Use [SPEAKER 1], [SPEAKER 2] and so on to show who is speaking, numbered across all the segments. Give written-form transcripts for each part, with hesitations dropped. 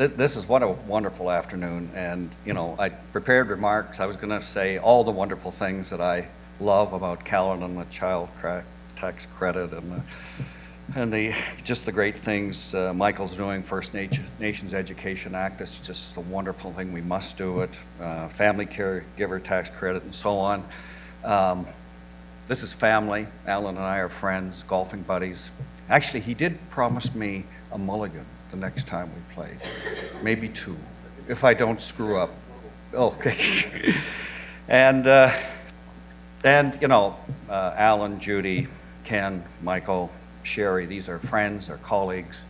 [SPEAKER 1] this is what a wonderful afternoon. And, you know, I prepared remarks. I was going to say all the wonderful things that I love about Caledon, the child tax credit, and just the great things Michael's doing. First Nations Education Act, it's just a wonderful thing. We must do it. Family caregiver tax credit and so on. This is family. Alan and I are friends, golfing buddies. Actually, he did promise me a mulligan the next time we play, maybe 2, if I don't screw up. Okay. And you know, Alan, Judy, Ken, Michael, Sherry, these are friends, they're colleagues.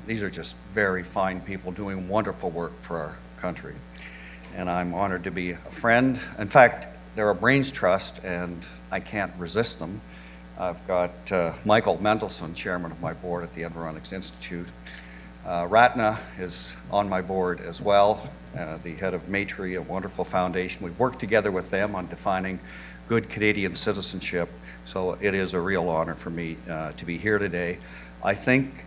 [SPEAKER 1] These are just very fine people doing wonderful work for our country. And I'm honored to be a friend. In fact, they're a Brains Trust, and I can't resist them. I've got Michael Mendelson, chairman of my board at the Environics Institute. Ratna is on my board as well, the head of Maitree, a wonderful foundation. We've worked together with them on defining good Canadian citizenship, so it is a real honor for me to be here today. I think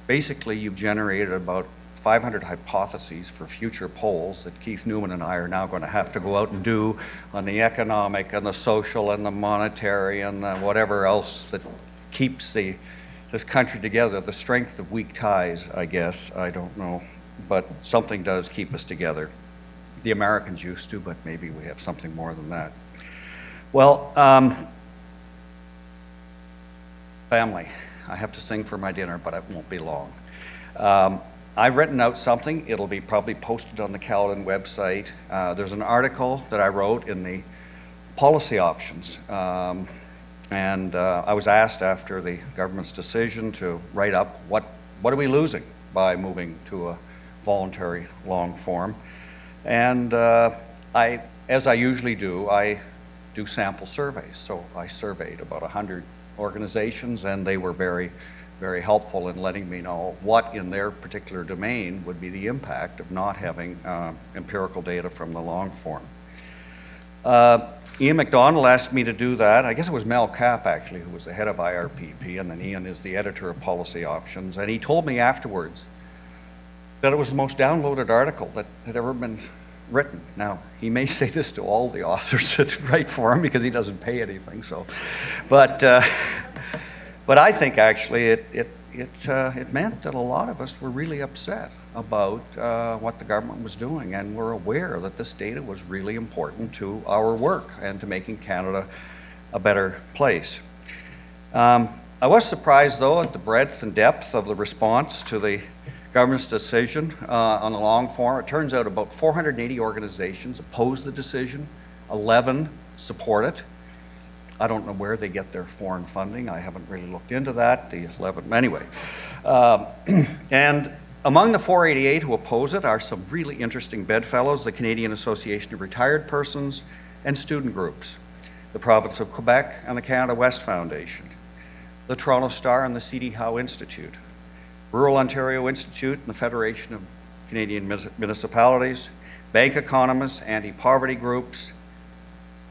[SPEAKER 1] basically you've generated about 500 hypotheses for future polls that Keith Newman and I are now going to have to go out and do on the economic and the social and the monetary and the whatever else that keeps this country together. The strength of weak ties, I guess, I don't know, but something does keep us together. The Americans used to, but maybe we have something more than that. Well, family. I have to sing for my dinner, but it won't be long. I've written out something. It'll be probably posted on the Caledon website. There's an article that I wrote in the policy options. And I was asked after the government's decision to write up what are we losing by moving to a voluntary long form. And as I usually do, I do sample surveys. So I surveyed about 100 organizations, and they were very helpful in letting me know what in their particular domain would be the impact of not having empirical data from the long form. Ian MacDonald asked me to do that. I guess it was Mel Kapp, actually, who was the head of IRPP, and then Ian is the editor of Policy Options. And he told me afterwards that it was the most downloaded article that had ever been written. Now, he may say this to all the authors that write for him because he doesn't pay anything. So, but I think actually it meant that a lot of us were really upset about what the government was doing, and were aware that this data was really important to our work and to making Canada a better place. I was surprised, though, at the breadth and depth of the response to the government's decision on the long form. It turns out about 480 organizations oppose the decision, 11 support it. I don't know where they get their foreign funding. I haven't really looked into that. The 11, anyway. And among the 488 who oppose it are some really interesting bedfellows, the Canadian Association of Retired Persons and student groups, the Province of Quebec and the Canada West Foundation, the Toronto Star and the C.D. Howe Institute, Rural Ontario Institute and the Federation of Canadian Municipalities, bank economists, anti-poverty groups,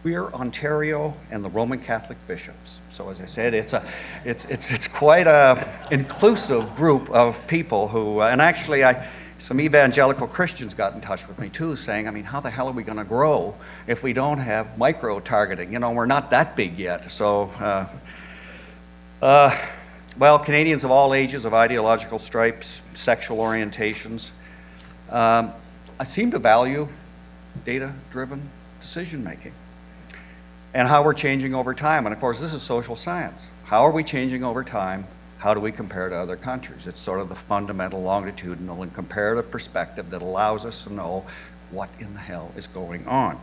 [SPEAKER 1] Queer Ontario, and the Roman Catholic bishops. So as I said, it's quite a inclusive group of people who, and actually some evangelical Christians got in touch with me too, saying, I mean, how the hell are we going to grow if we don't have micro-targeting? You know, we're not that big yet. So, well, Canadians of all ages, of ideological stripes, sexual orientations, I seem to value data-driven decision-making and how we're changing over time. And of course, this is social science. How are we changing over time? How do we compare to other countries? It's sort of the fundamental longitudinal and comparative perspective that allows us to know what in the hell is going on.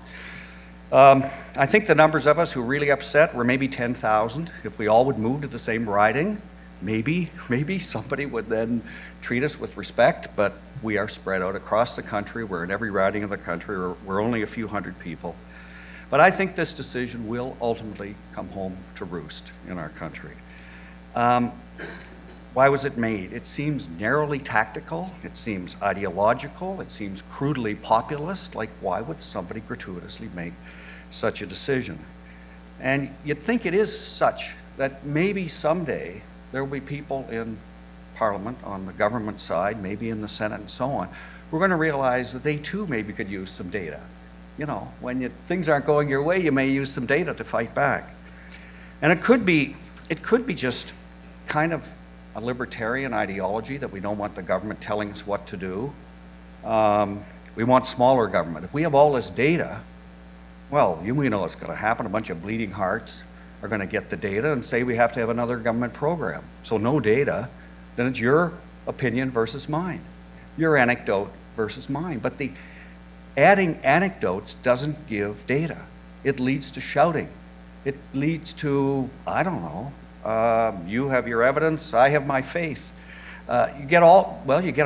[SPEAKER 1] I think the numbers of us who are really upset were maybe 10,000. If we all would move to the same riding, maybe somebody would then treat us with respect, but we are spread out across the country. We're in every riding of the country. We're only a few hundred people. But I think this decision will ultimately come home to roost in our country. Why was it made? It seems narrowly tactical. It seems ideological. It seems crudely populist. Like, why would somebody gratuitously make such a decision? And you'd think it is such that maybe someday there will be people in Parliament, on the government side, maybe in the Senate and so on, we're going to realize that they too maybe could use some data. You know, when things aren't going your way, you may use some data to fight back. And it could be just kind of a libertarian ideology that we don't want the government telling us what to do. We want smaller government. If we have all this data, well, we know what's going to happen. A bunch of bleeding hearts are going to get the data and say we have to have another government program. So no data, then it's your opinion versus mine, your anecdote versus mine. But the adding anecdotes doesn't give data. It leads to shouting. It leads to, I don't know, you have your evidence, I have my faith. You get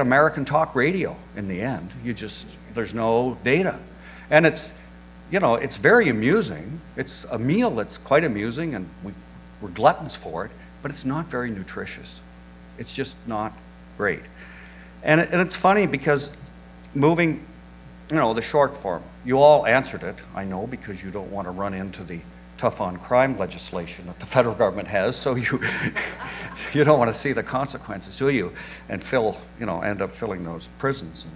[SPEAKER 1] American talk radio in the end. There's no data. And it's very amusing. It's a meal that's quite amusing, and we're gluttons for it, but it's not very nutritious. It's just not great. And it's funny because moving, the short form, you all answered it, I know, because you don't want to run into the tough on crime legislation that the federal government has, so you don't want to see the consequences, do you? And end up filling those prisons and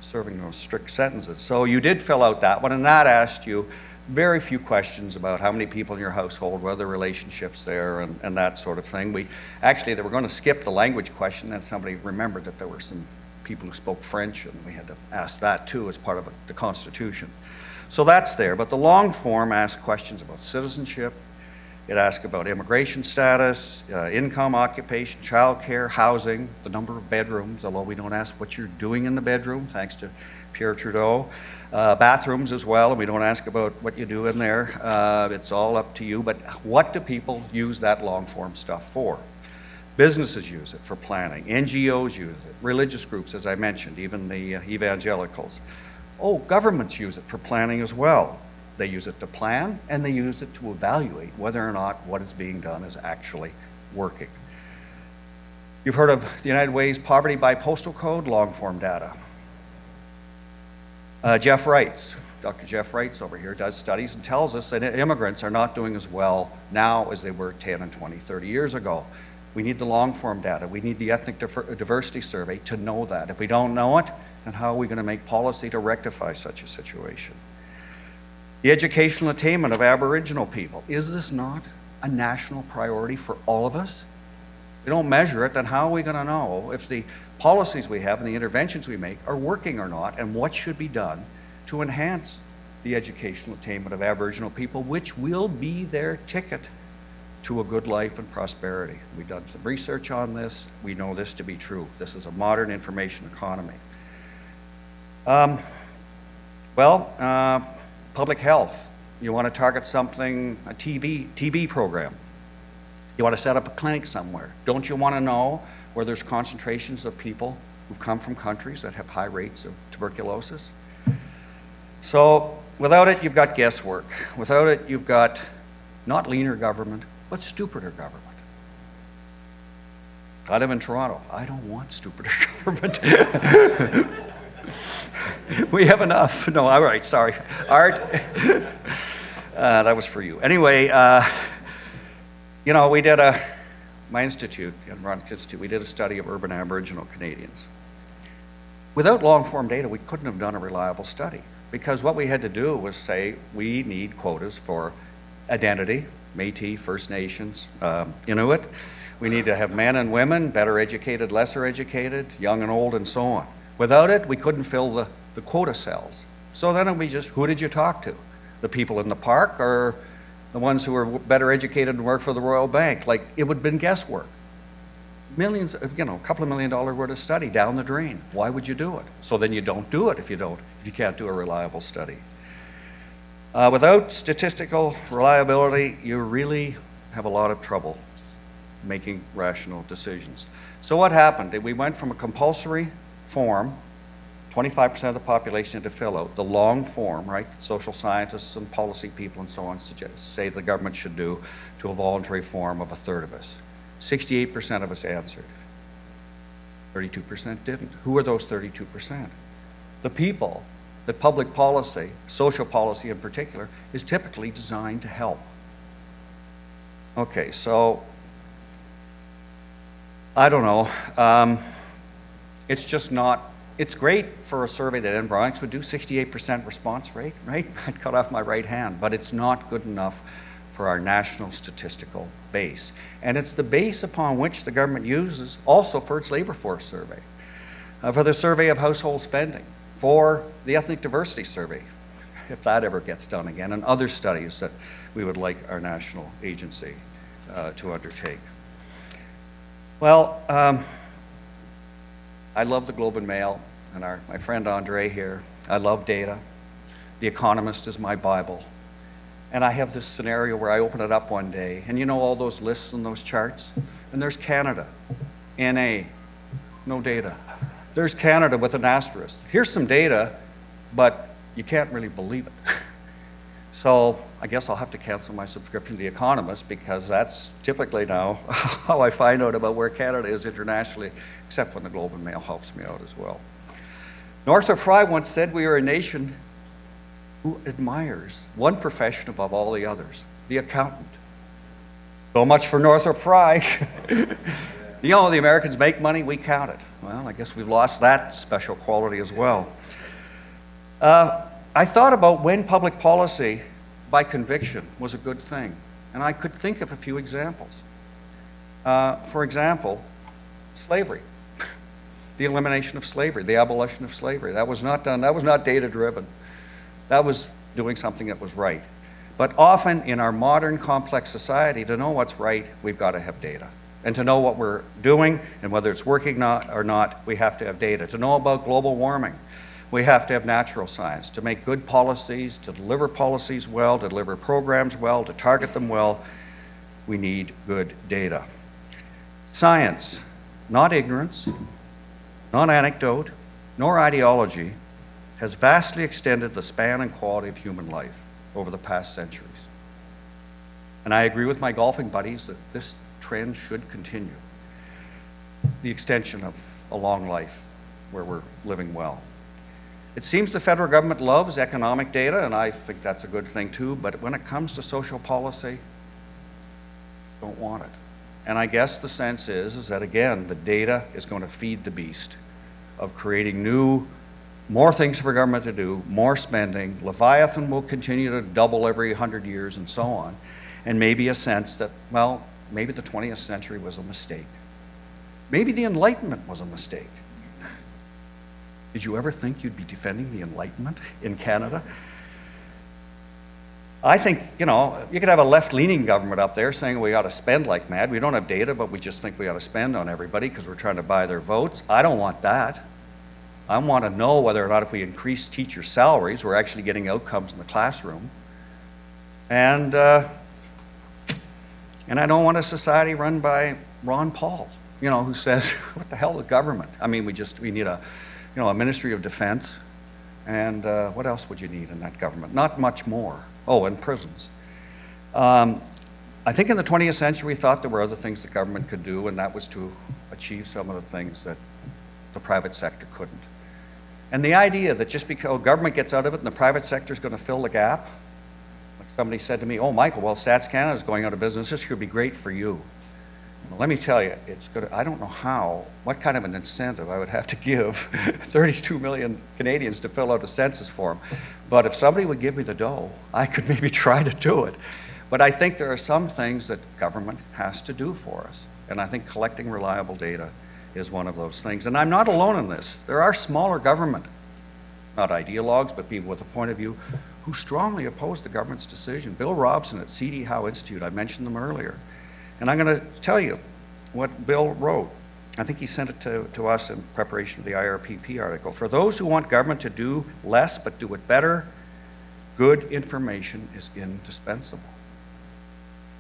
[SPEAKER 1] serving those strict sentences. So you did fill out that one, and that asked you very few questions about how many people in your household, what are the relationships there, and that sort of thing. They were going to skip the language question, and somebody remembered that there were some people who spoke French, and we had to ask that too as part of the Constitution. So that's there, but the long form asks questions about citizenship. It asks about immigration status, income, occupation, childcare, housing, the number of bedrooms, although we don't ask what you're doing in the bedroom, thanks to Pierre Trudeau. Bathrooms as well, and we don't ask about what you do in there. It's all up to you, but what do people use that long form stuff for? Businesses use it for planning. NGOs use it. Religious groups, as I mentioned, even the evangelicals. Oh, governments use it for planning as well. They use it to plan, and they use it to evaluate whether or not what is being done is actually working. You've heard of the United Way's poverty by postal code, long-form data. Jeff Wrights, Dr. Jeff Wrights over here, does studies and tells us that immigrants are not doing as well now as they were 10 and 20, 30 years ago. We need the long-form data. We need the ethnic diversity survey to know that. If we don't know it, then how are we going to make policy to rectify such a situation? The educational attainment of Aboriginal people. Is this not a national priority for all of us? If we don't measure it, then how are we going to know if the policies we have and the interventions we make are working or not, and what should be done to enhance the educational attainment of Aboriginal people, which will be their ticket to a good life and prosperity. We've done some research on this. We know this to be true. This is a modern information economy. Public health. You want to target something, a TB program. You want to set up a clinic somewhere. Don't you want to know where there's concentrations of people who've come from countries that have high rates of tuberculosis? So without it, you've got guesswork. Without it, you've got not leaner government, but stupider government. I live in Toronto. I don't want stupider government. We have enough. No, all right, sorry. Art, that was for you. Anyway, we did my institute, Environment Institute, we did a study of urban Aboriginal Canadians. Without long-form data, we couldn't have done a reliable study, because what we had to do was say we need quotas for identity, Métis, First Nations, Inuit. We need to have men and women, better educated, lesser educated, young and old, and so on. Without it, we couldn't fill the quota cells. So then it would be just, who did you talk to? The people in the park, or the ones who were better educated and work for the Royal Bank? Like, it would have been guesswork. Millions, a couple of $1 million worth of study down the drain. Why would you do it? So then you don't do it if you can't do a reliable study. Without statistical reliability, you really have a lot of trouble making rational decisions. So what happened? We went from a compulsory form, 25% of the population had to fill out, the long form, right? Social scientists and policy people and so on say the government should do, to a voluntary form of a third of us. 68% of us answered. 32% didn't. Who are those 32%? The people that public policy, social policy in particular, is typically designed to help. Okay, so I don't know. It's just not, it's great for a survey that Environics would do, 68% response rate, right? I'd cut off my right hand, but it's not good enough for our national statistical base. And it's the base upon which the government uses also for its labor force survey, for the survey of household spending, for the ethnic diversity survey, if that ever gets done again, and other studies that we would like our national agency to undertake. Well, I love the Globe and Mail and my friend Andre here. I love data. The Economist is my Bible. And I have this scenario where I open it up one day, and you know all those lists and those charts? And there's Canada, NA, no data. There's Canada with an asterisk. Here's some data, but you can't really believe it. So I guess I'll have to cancel my subscription to The Economist, because that's typically now how I find out about where Canada is internationally, except when the Globe and Mail helps me out as well. Northrop Frye once said we are a nation who admires one profession above all the others, the accountant. So much for Northrop Frye. You know, the Americans make money, we count it. Well, I guess we've lost that special quality as well. I thought about when public policy by conviction was a good thing, and I could think of a few examples. For example, slavery, the elimination of slavery, the abolition of slavery. That was not done, that was not data-driven. That was doing something that was right. But often in our modern complex society, to know what's right, we've got to have data. And to know what we're doing and whether it's working or not, we have to have data. To know about global warming, we have to have natural science. To make good policies, to deliver policies well, to deliver programs well, to target them well, we need good data. Science, not ignorance, not anecdote, nor ideology, has vastly extended the span and quality of human life over the past centuries. And I agree with my golfing buddies that this trend should continue. The extension of a long life where we're living well. It seems the federal government loves economic data, and I think that's a good thing too, but when it comes to social policy, don't want it. And I guess the sense is that again, the data is going to feed the beast of creating more things for government to do, more spending. Leviathan will continue to double every 100 years and so on. And maybe a sense that, well, maybe the 20th century was a mistake. Maybe the Enlightenment was a mistake. Did you ever think you'd be defending the Enlightenment in Canada? I think, you know, you could have a left-leaning government up there saying we ought to spend like mad. We don't have data, but we just think we ought to spend on everybody because we're trying to buy their votes. I don't want that. I want to know whether or not if we increase teacher salaries, we're actually getting outcomes in the classroom. And I don't want a society run by Ron Paul, you know, who says, what the hell with government? I mean, we need a Ministry of Defense, and what else would you need in that government? Not much more. Oh, and prisons. I think in the 20th century we thought there were other things the government could do, and that was to achieve some of the things that the private sector couldn't. And the idea that just because government gets out of it and the private sector is going to fill the gap, like somebody said to me, oh, Michael, well, Stats Canada is going out of business. This could be great for you. Well, let me tell you, it's good. I don't know what kind of an incentive I would have to give 32 million Canadians to fill out a census form. But if somebody would give me the dough, I could maybe try to do it. But I think there are some things that government has to do for us. And I think collecting reliable data is one of those things. And I'm not alone in this. There are smaller government, not ideologues, but people with a point of view, who strongly oppose the government's decision. Bill Robson at C.D. Howe Institute, I mentioned them earlier. And I'm going to tell you what Bill wrote. I think he sent it to us in preparation of the IRPP article. For those who want government to do less but do it better, good information is indispensable.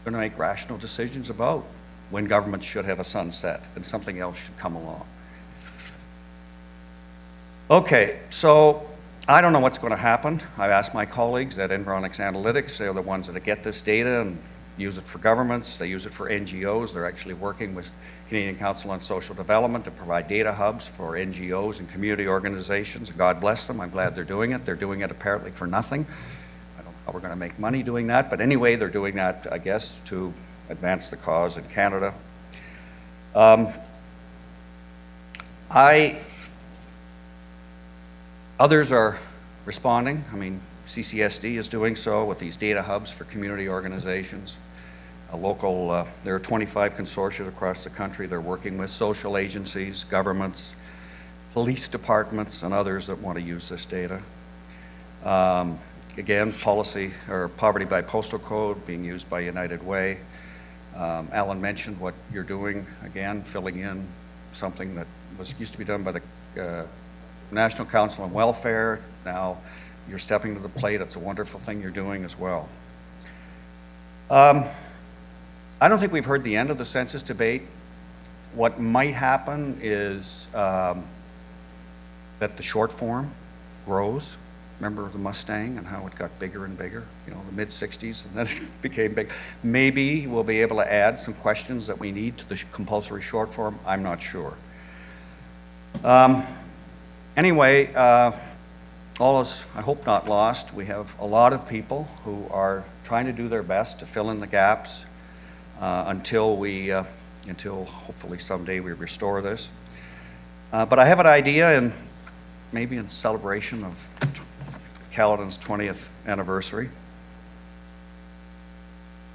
[SPEAKER 1] We're going to make rational decisions about when government should have a sunset and something else should come along. Okay, so I don't know what's going to happen. I've asked my colleagues at Environics Analytics, they're the ones that get this data and use it for governments, they use it for NGOs. They're actually working with Canadian Council on Social Development to provide data hubs for NGOs and community organizations. God bless them, I'm glad they're doing it. They're doing it apparently for nothing. I don't know how we're going to make money doing that, but anyway, they're doing that, I guess, to advance the cause in Canada. Others are responding. I mean, CCSD is doing so with these data hubs for community organizations. There are 25 consortia across the country. They're working with social agencies, governments, police departments, and others that want to use this data. Again, policy or poverty by postal code being used by United Way. Alan mentioned what you're doing, again, filling in something that used to be done by the National Council on Welfare. Now you're stepping to the plate. It's a wonderful thing you're doing as well. I don't think we've heard the end of the census debate. What might happen is that the short form grows. Remember the Mustang and how it got bigger and bigger, you know, the mid-60s, and then it became big. Maybe we'll be able to add some questions that we need to the compulsory short form. I'm not sure. Anyway, all is, I hope, not lost. We have a lot of people who are trying to do their best to fill in the gaps until hopefully someday we restore this. But I have an idea, and maybe in celebration of Caledon's 20th anniversary.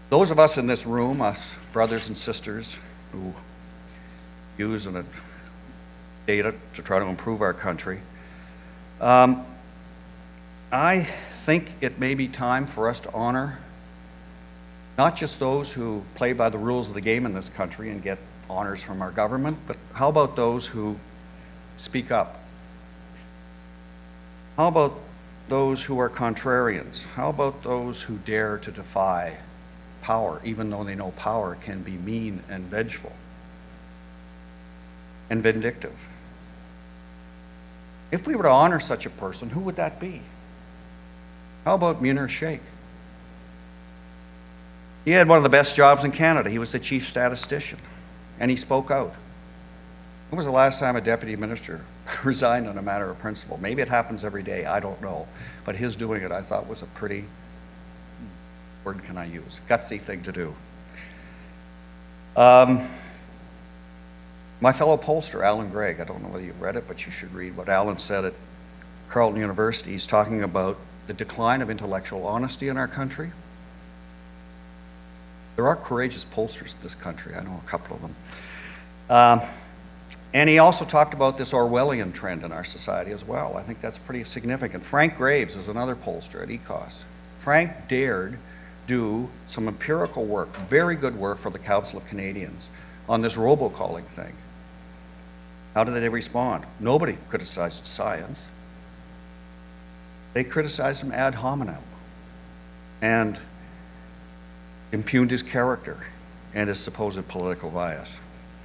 [SPEAKER 1] Those of us in this room, us brothers and sisters who use data to try to improve our country, I think it may be time for us to honor not just those who play by the rules of the game in this country and get honors from our government, but how about those who speak up? How about those who are contrarians? How about those who dare to defy power, even though they know power can be mean and vengeful and vindictive? If we were to honor such a person, who would that be? How about Munir Sheikh? He had one of the best jobs in Canada. He was the chief statistician, and he spoke out. When was the last time a deputy minister resigned on a matter of principle? Maybe it happens every day, I don't know. But his doing it, I thought, was a pretty, word can I use, gutsy thing to do. My fellow pollster, Alan Gregg, I don't know whether you've read it, but you should read what Alan said at Carleton University. He's talking about the decline of intellectual honesty in our country. There are courageous pollsters in this country. I know a couple of them. And he also talked about this Orwellian trend in our society as well. I think that's pretty significant. Frank Graves is another pollster at ECOS. Frank dared do some empirical work, very good work for the Council of Canadians on this robocalling thing. How did they respond? Nobody criticized science. They criticized him ad hominem and impugned his character and his supposed political bias.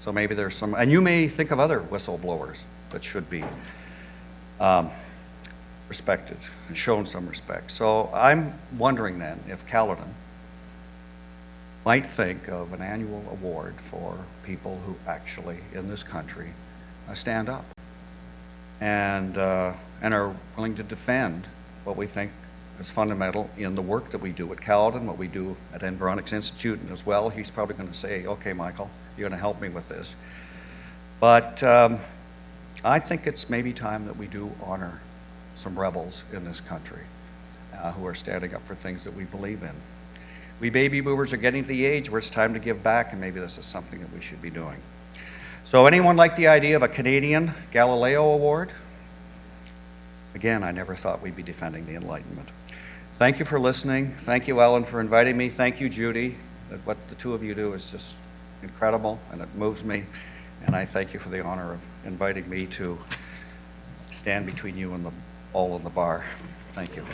[SPEAKER 1] So maybe there's some, and you may think of other whistleblowers that should be respected and shown some respect. So I'm wondering then if Caledon might think of an annual award for people who actually, in this country, stand up and are willing to defend what we think is fundamental in the work that we do at Caledon, what we do at Environics Institute, and as well, he's probably going to say, okay, Michael, you're going to help me with this. But I think it's maybe time that we do honor some rebels in this country who are standing up for things that we believe in. We baby boomers are getting to the age where it's time to give back, and maybe this is something that we should be doing. So anyone like the idea of a Canadian Galileo Award? Again, I never thought we'd be defending the Enlightenment. Thank you for listening. Thank you, Ellen, for inviting me. Thank you, Judy. What the two of you do is just incredible, and it moves me. And I thank you for the honor of inviting me to stand between you and the ball in the bar. Thank you.